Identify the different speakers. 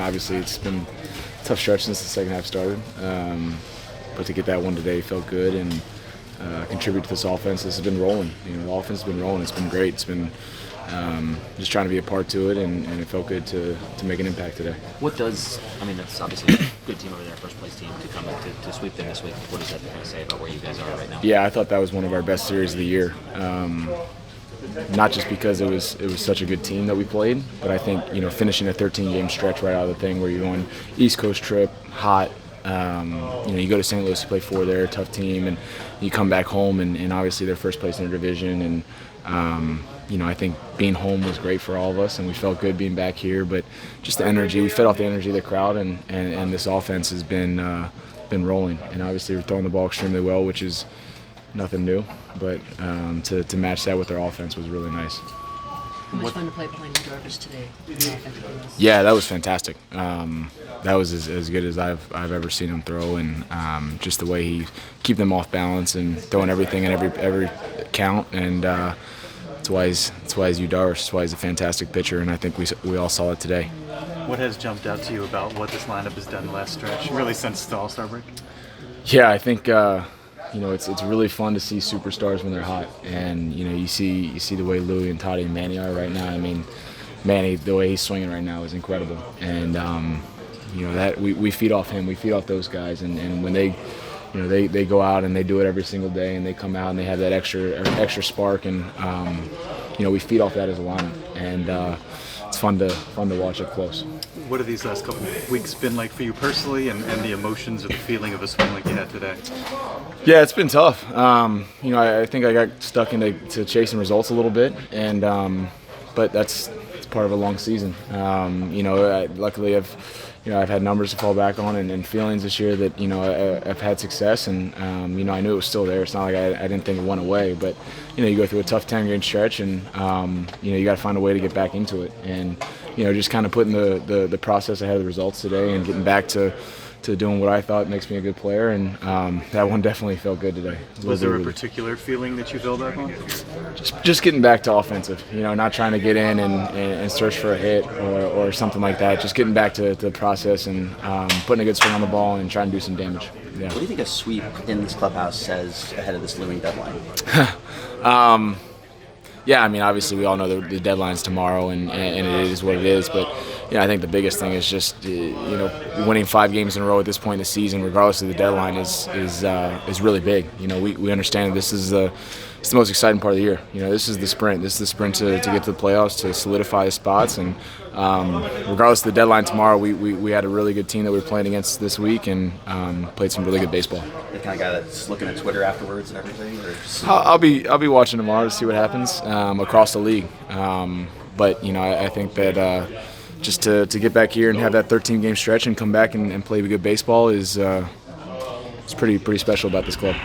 Speaker 1: obviously it's been a tough stretch since the second half started. But to get that one today felt good and contribute to this offense. This has been rolling. The offense has been rolling. It's been great. It's been just trying to be a part to it, and it felt good to make an impact today.
Speaker 2: That's obviously a good team over there, first place team, to come to sweep them this week. What does that kind of say about where you guys are right now?
Speaker 1: Yeah, I thought that was one of our best series of the year. Not just because it was such a good team that we played, but I think finishing a 13-game stretch right out of the thing where you're going East Coast trip, hot. You go to St. Louis to play 4 there, tough team, and you come back home, and obviously they're first place in their division, and I think being home was great for all of us, and we felt good being back here. But just the energy, we fed off the energy of the crowd, and this offense has been rolling, and obviously we're throwing the ball extremely well, which is nothing new, but to match that with their offense was really nice.
Speaker 3: How much fun to play behind Yu Darvish today?
Speaker 1: Yeah, that was fantastic. That was as good as I've ever seen him throw, and just the way he keep them off balance and throwing everything in every count, and that's why he's Yu Darvish. That's why he's a fantastic pitcher, and I think we all saw it today.
Speaker 4: What has jumped out to you about what this lineup has done last stretch, really since the All-Star break?
Speaker 1: Yeah, I think it's really fun to see superstars when they're hot, and you see the way Louie and Toddy and Manny are right now. I mean, Manny, the way he's swinging right now is incredible, and that we feed off him, we feed off those guys, and when they go out and they do it every single day, and they come out and they have that extra spark, and we feed off that as a line, and it's fun to watch up close.
Speaker 4: What have these last couple of weeks been like for you personally, and the emotions or the feeling of a swing like you had today?
Speaker 1: Yeah, it's been tough. I think I got stuck into chasing results a little bit, and but it's part of a long season. Luckily I've had numbers to fall back on and feelings this year that I've had success, and I knew it was still there. It's not like I didn't think it went away, but you go through a tough 10-game stretch, and you got to find a way to get back into it, and just kind of putting the process ahead of the results today and getting back to doing what I thought makes me a good player, and that one definitely felt good today.
Speaker 4: Was there a particular feeling that you felt back on?
Speaker 1: Just getting back to offensive, not trying to get in and search for a hit or something like that. Just getting back to the process and putting a good swing on the ball and trying to do some damage. Yeah.
Speaker 2: What do you think a sweep in this clubhouse says ahead of this looming deadline?
Speaker 1: Yeah, obviously we all know the deadline's tomorrow, and it is what it is. But I think the biggest thing is just winning 5 games in a row at this point in the season, regardless of the deadline, is really big. We understand that it's the most exciting part of the year. This is the sprint. This is the sprint to get to the playoffs, to solidify the spots. And regardless of the deadline tomorrow, we had a really good team that we were playing against this week, and played some really good baseball.
Speaker 2: The kind of guy that's looking at Twitter afterwards and everything?
Speaker 1: I'll be watching tomorrow to see what happens across the league. But I think that just to get back here and have that 13-game stretch and come back and play good baseball is pretty special about this club.